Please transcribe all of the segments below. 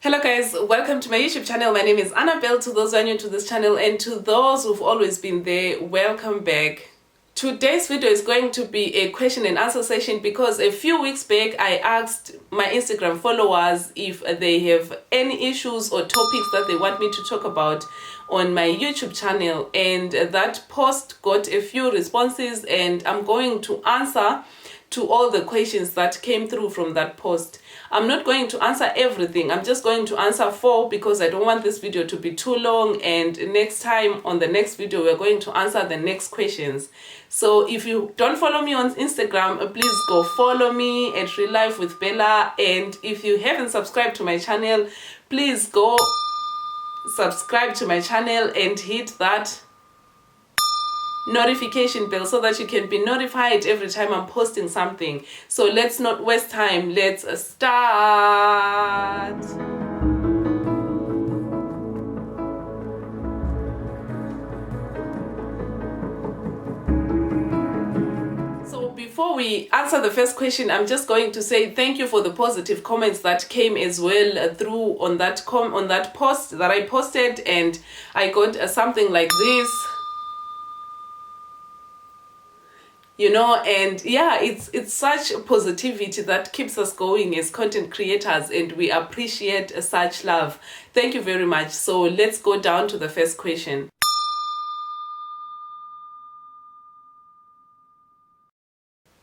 Hello guys, welcome to my YouTube channel. My name is Annabelle. To those who are new to this channel and to those who've always been there, welcome back. Today's video is going to be a question and answer session because a few weeks back I asked my Instagram followers if they have any issues or topics that they want me to talk about on my YouTube channel, and that post got a few responses and I'm going to answer to all the questions that came through from that post. I'm not going to answer everything. I'm just going to answer 4 because I don't want this video to be too long, and next time on the next video we're going to answer the next questions. So if you don't follow me on Instagram, please go follow me at reallifewithbella, and if you haven't subscribed to my channel, please go subscribe to my channel and hit that notification bell so that you can be notified every time I'm posting something. So let's not waste time, let's start. So before we answer the first question, I'm just going to say thank you for the positive comments that came as well through on that post that I posted, and I got something like this, you know, and yeah, it's such positivity that keeps us going as content creators, and we appreciate such love. Thank you very much. So let's go down to the first question.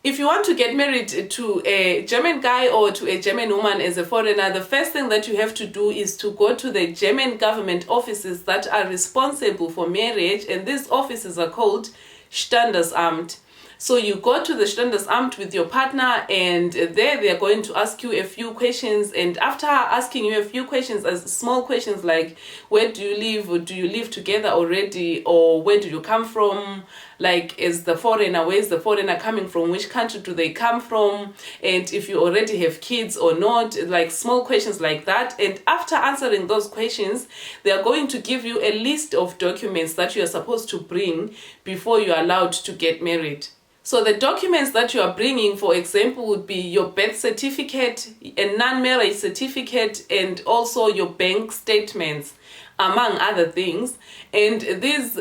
If you want to get married to a German guy or to a German woman as a foreigner, the first thing that you have to do is to go to the German government offices that are responsible for marriage, and these offices are called Standesamt. So you go to the Standesamt with your partner, and there they are going to ask you a few questions, and after asking you a few questions, as small questions like where do you live, or do you live together already, or where do you come from, like as the foreigner, where is the foreigner coming from, which country do they come from, and if you already have kids or not, like small questions like that. And after answering those questions, they are going to give you a list of documents that you are supposed to bring before you are allowed to get married. So the documents that you are bringing, for example, would be your birth certificate, a non-marriage certificate, and also your bank statements, among other things. And these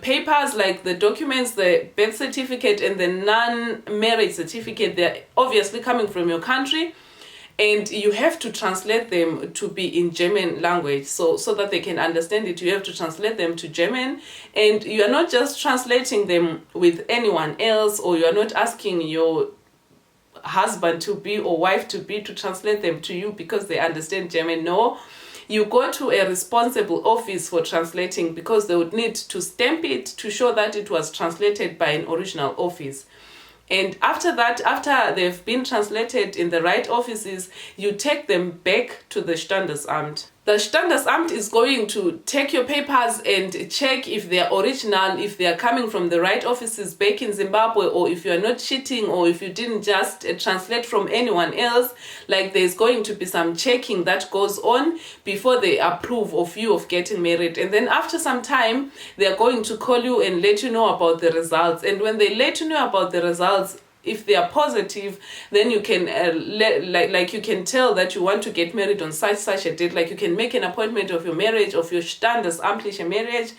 papers, like the documents, the birth certificate and the non-marriage certificate, they're obviously coming from your country, and you have to translate them to be in German language, so that they can understand it. You have to translate them to German, and you are not just translating them with anyone else, or you are not asking your husband to be or wife to be to translate them to you because they understand German. No, you go to a responsible office for translating, because they would need to stamp it to show that it was translated by an original office. And after that, after they've been translated in the right offices, you take them back to the Standesamt. The Standesamt is going to take your papers and check if they are original, if they are coming from the right offices back in Zimbabwe, or if you are not cheating, or if you didn't just translate from anyone else. Like, there's going to be some checking that goes on before they approve of you of getting married. And then after some time, they are going to call you and let you know about the results. And when they let you know about the results, if they are positive, then you can you can tell that you want to get married on such a date. Like, you can make an appointment of your marriage, of your Standesamtliche marriage.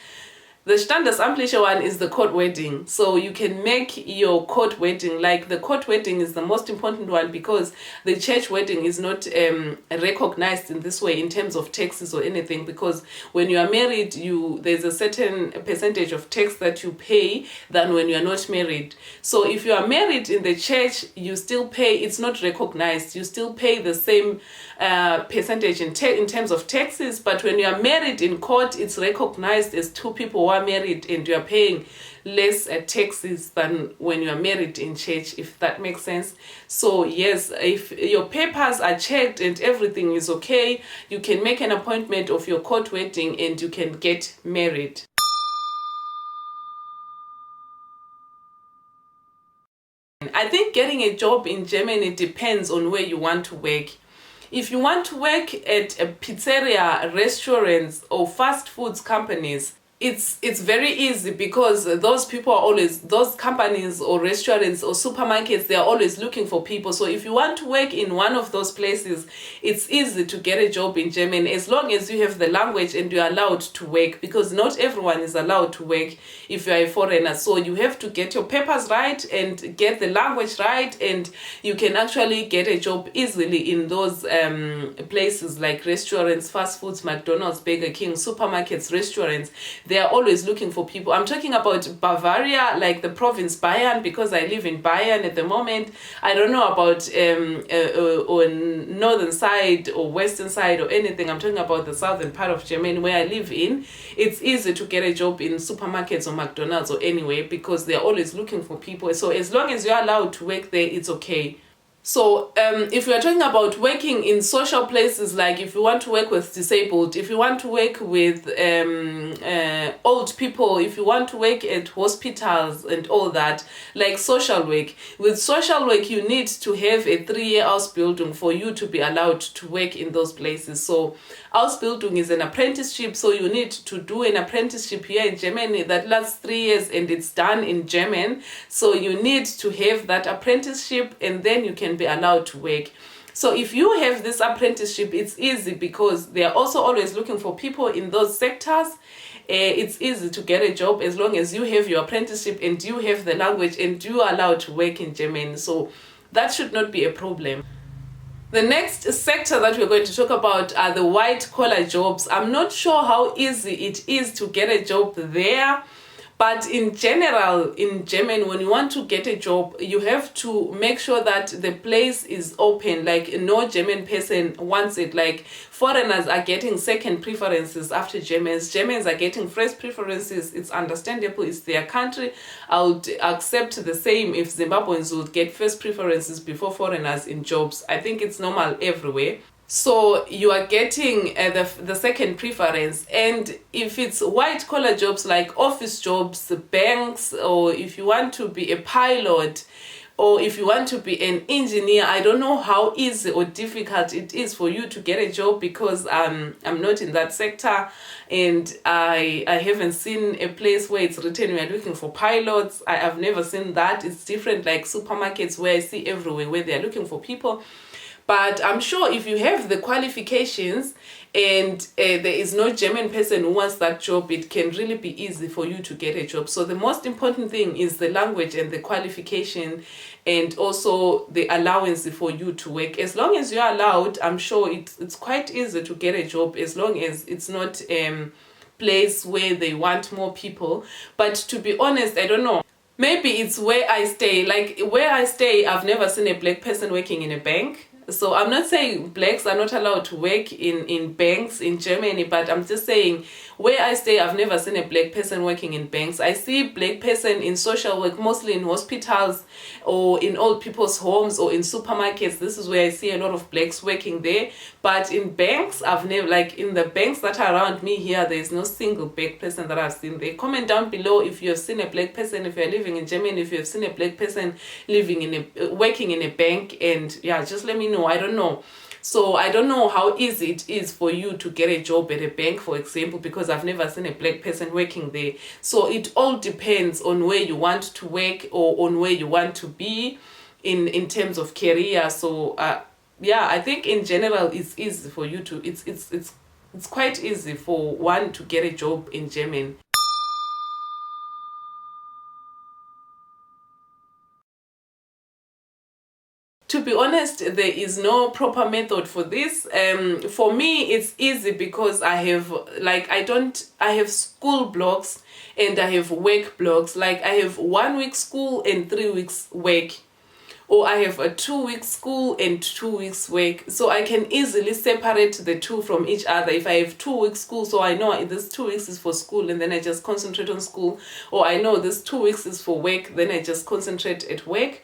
The Standesamtliche one is the court wedding. So you can make your court wedding. Like, the court wedding is the most important one because the church wedding is not recognized in this way in terms of taxes or anything, because when you are married, there's a certain percentage of tax that you pay than when you are not married. So if you are married in the church, you still pay. It's not recognized. You still pay the same percentage in terms of taxes, but when you are married in court, it's recognized as two people who are married, and you are paying less taxes than when you are married in church, if that makes sense. So yes, if your papers are checked and everything is okay, you can make an appointment of your court wedding and you can get married. I think getting a job in Germany depends on where you want to work. If you want to work at a pizzeria, restaurants, or fast foods companies, it's very easy because those people are always, those companies or restaurants or supermarkets, they are always looking for people. So if you want to work in one of those places, it's easy to get a job in Germany as long as you have the language and you're allowed to work, because not everyone is allowed to work if you're a foreigner. So you have to get your papers right and get the language right, and you can actually get a job easily in those places like restaurants, fast foods, McDonald's, Burger King, supermarkets, restaurants. They are always looking for people. I'm talking about Bavaria, like the province Bayern, because I live in Bayern at the moment. I don't know about on northern side or western side or anything. I'm talking about the southern part of Germany where I live in. It's easy to get a job in supermarkets or McDonald's or anywhere because they're always looking for people. So as long as you're allowed to work there, it's okay. So if we are talking about working in social places, like if you want to work with disabled, if you want to work with old people, if you want to work at hospitals and all that, like social work. With social work, you need to have a 3-year Ausbildung for you to be allowed to work in those places. So Ausbildung is an apprenticeship, so you need to do an apprenticeship here in Germany that lasts 3 years and it's done in German. So you need to have that apprenticeship and then you can be allowed to work. So if you have this apprenticeship, it's easy because they are also always looking for people in those sectors. It's easy to get a job as long as you have your apprenticeship and you have the language and you are allowed to work in Germany. So that should not be a problem. The next sector that we're going to talk about are the white collar jobs. I'm not sure how easy it is to get a job there. But in general, in Germany, when you want to get a job, you have to make sure that the place is open. Like no German person wants it. Like foreigners are getting second preferences after Germans. Germans are getting first preferences. It's understandable. It's their country. I would accept the same if Zimbabweans would get first preferences before foreigners in jobs. I think it's normal everywhere. So you are getting the second preference. And if it's white collar jobs like office jobs, banks, or if you want to be a pilot, or if you want to be an engineer, I don't know how easy or difficult it is for you to get a job because I'm not in that sector, and I haven't seen a place where it's written we are looking for pilots. I have never seen that. It's different like supermarkets where I see everywhere where they are looking for people. But I'm sure if you have the qualifications and there is no German person who wants that job, it can really be easy for you to get a job. So the most important thing is the language and the qualification and also the allowance for you to work. As long as you're allowed, I'm sure it's quite easy to get a job as long as it's not place where they want more people. But to be honest, I don't know. Maybe it's where I stay. Like where I stay, I've never seen a black person working in a bank. So I'm not saying blacks are not allowed to work in banks in Germany, but I'm just saying where I stay, I've never seen a black person working in banks. I see black person in social work, mostly in hospitals or in old people's homes or in supermarkets. This is where I see a lot of blacks working there. But in banks, I've never, like in the banks that are around me here, there's no single black person that I've seen there. Comment down below if you have seen a black person, if you're living in Germany, if you have seen a black person living in working in a bank, and yeah, just let me know. I don't know. So I don't know how easy it is for you to get a job at a bank, for example, because I've never seen a black person working there. So it all depends on where you want to work or on where you want to be in terms of career. So yeah, I think in general it's easy for you to it's quite easy for one to get a job in Germany. To be honest, there is no proper method for this. For me, it's easy because I have I have school blocks and I have work blocks. Like I have 1 week school and 3 weeks work. Or I have a 2 week school and 2 weeks work. So I can easily separate the two from each other. If I have 2 weeks school, so I know this 2 weeks is for school and then I just concentrate on school. Or I know this 2 weeks is for work, then I just concentrate at work.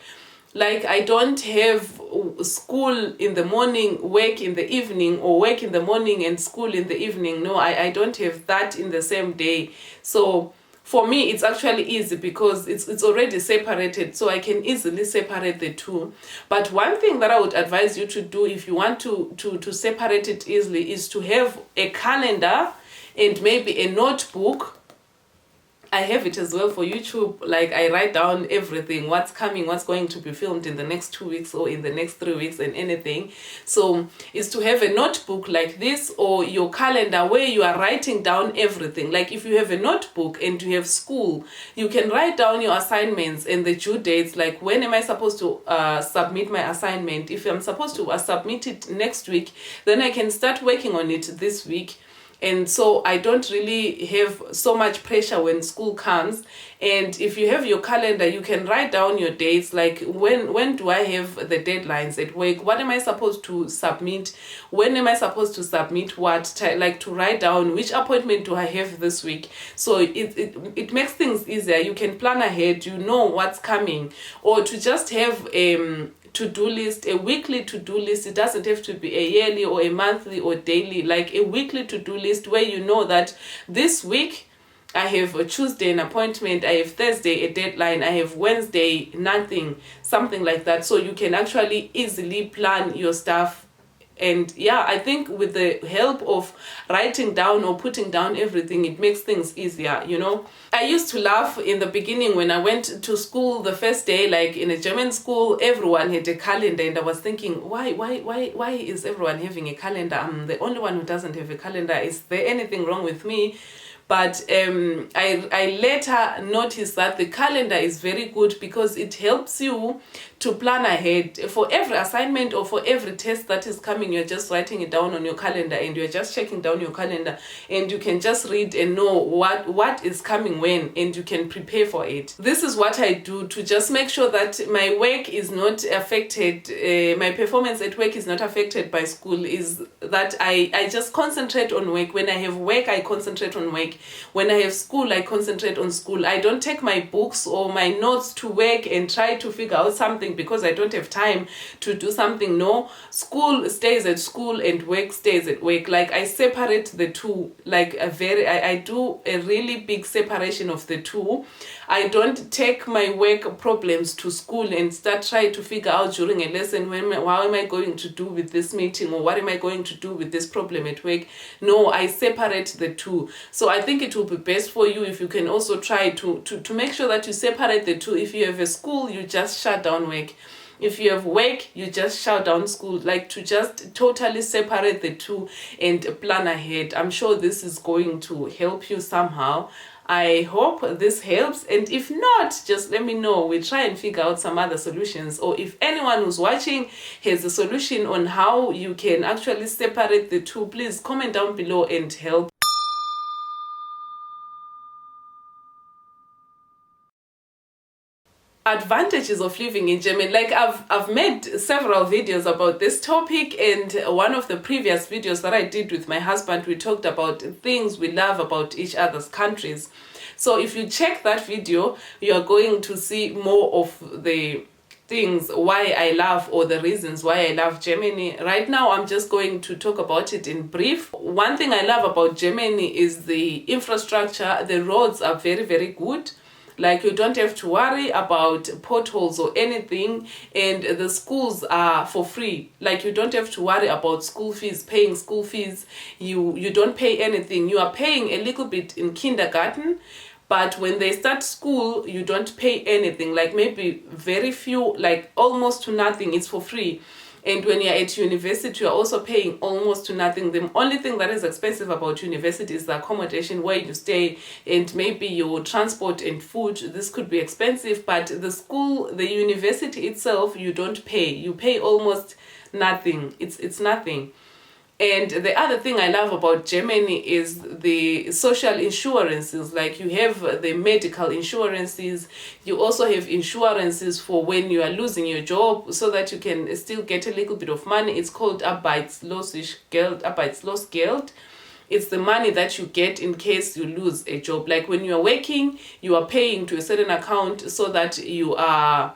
Like I don't have school in the morning, work in the evening, or work in the morning and school in the evening. No, I don't have that in the same day. So for me, it's actually easy because it's already separated, so I can easily separate the two. But one thing that I would advise you to do if you want to separate it easily is to have a calendar and maybe a notebook I have it as well for YouTube. Like, I write down everything, what's coming, what's going to be filmed in the next 2 weeks or in the next 3 weeks and anything. So is to have a notebook like this or your calendar where you are writing down everything. Like, if you have a notebook and you have school, you can write down your assignments and the due dates. Like, when am I supposed to submit my assignment? If I'm supposed to submit it next week, then I can start working on it this week. And so I don't really have so much pressure when school comes. And if you have your calendar, you can write down your dates, like when do I have the deadlines at work, what am I supposed to submit, when am I supposed to submit what, like to write down which appointment do I have this week. So it makes things easier. You can plan ahead, you know what's coming. Or to just have to-do list, a weekly to-do list. It doesn't have to be a yearly or a monthly or daily, like a weekly to-do list where you know that this week I have a Tuesday an appointment, I have Thursday a deadline, I have Wednesday nothing, something like that. So you can actually easily plan your stuff. And yeah, I think with the help of writing down or putting down everything, it makes things easier, you know. I used to laugh in the beginning when I went to school the first day, like in a German school, everyone had a calendar, and I was thinking, why is everyone having a calendar? I'm the only one who doesn't have a calendar. Is there anything wrong with me? But I later noticed that the calendar is very good because it helps you to plan ahead. For every assignment or for every test that is coming, you're just writing it down on your calendar and you're just checking down your calendar, and you can just read and know what is coming when, and you can prepare for it. This is what I do to just make sure that my work is not affected, my performance at work is not affected by school, is that I just concentrate on work. When I have work, I concentrate on work. When I have school, I concentrate on school. I don't take my books or my notes to work and try to figure out something because I don't have time to do something. No, school stays at school and work stays at work. Like, I separate the two, like I do a really big separation of the two. I don't take my work problems to school and start trying to figure out during a lesson, what am I going to do with this meeting, or what am I going to do with this problem at work. No, I separate the two. So I think it will be best for you if you can also try to make sure that you separate the two. If you have a school, you just shut down work. If you have work, you just shut down school. Like, to just totally separate the two and plan ahead. I'm sure this is going to help you somehow. I hope this helps, and if not, just let me know. We'll try and figure out some other solutions. Or if anyone who's watching has a solution on how you can actually separate the two, please comment down below and help. Advantages of living in Germany. Like, I've made several videos about this topic, and one of the previous videos that I did with my husband, we talked about things we love about each other's countries. So if you check that video, you are going to see more of the things why I love, or the reasons why I love Germany. Right now, I'm just going to talk about it in brief. One thing I love about Germany is the infrastructure. The roads are very, very good. Like, you don't have to worry about potholes or anything, and the schools are for free. Like, you don't have to worry about school fees, paying school fees. You don't pay anything. You are paying a little bit in kindergarten, but when they start school, you don't pay anything. Like, maybe very few, like almost to nothing. It's for free. And when you're at university, you're also paying almost to nothing. The only thing that is expensive about university is the accommodation, where you stay, and maybe your transport and food. This could be expensive, but the school, the university itself, you don't pay. You pay almost nothing. It's nothing. And the other thing I love about Germany is the social insurances. Like, you have the medical insurances. You also have insurances for when you are losing your job, so that you can still get a little bit of money. It's called Arbeitslosgeld. It's the money that you get in case you lose a job. Like, when you are working, you are paying to a certain account so that you are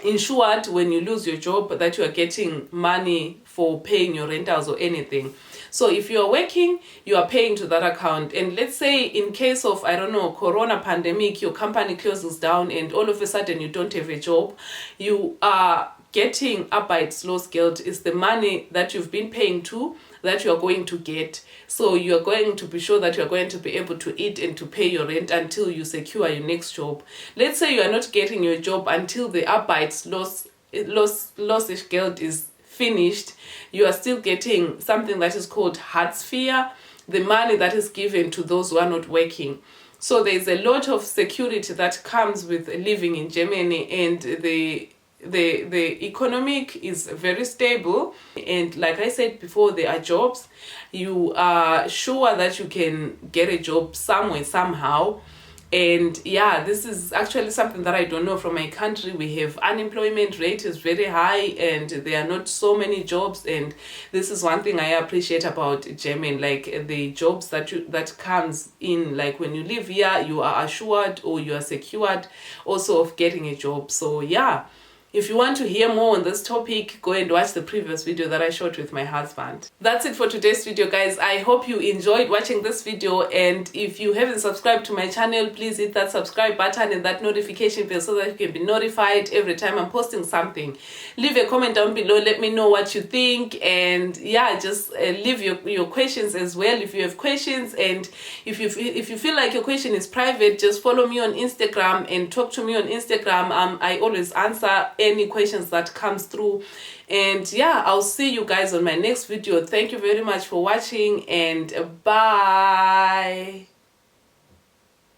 insured when you lose your job, that you are getting money for paying your rentals or anything. So if you are working, you are paying to that account. And let's say in case of, I don't know, corona pandemic, your company closes down and all of a sudden you don't have a job, you are getting Arbeitslosgeld is the money that you've been paying to that you are going to get. So you are going to be sure that you are going to be able to eat and to pay your rent until you secure your next job. Let's say you are not getting your job until the Arbeitslosgeld is finished. You are still getting something that is called Hartz IV, the money that is given to those who are not working. So there's a lot of security that comes with living in Germany, and the economic is very stable, and like I said before, there are jobs. You are sure that you can get a job somewhere somehow. And yeah, this is actually something that I don't know from my country. We have unemployment rate is very high and there are not so many jobs, and this is one thing I appreciate about German, like the jobs that comes in, like when you live here you are assured or you are secured also of getting a job. So yeah, if you want to hear more on this topic, go and watch the previous video that I shot with my husband. That's it for today's video, guys. I hope you enjoyed watching this video, and if you haven't subscribed to my channel, please hit that subscribe button and that notification bell so that you can be notified every time I'm posting something. Leave a comment down below, let me know what you think, and yeah, just leave your questions as well if you have questions. And if you feel like your question is private, just follow me on Instagram and talk to me on Instagram. I always answer any questions that comes through. And yeah, I'll see you guys on my next video. Thank you very much for watching, and bye.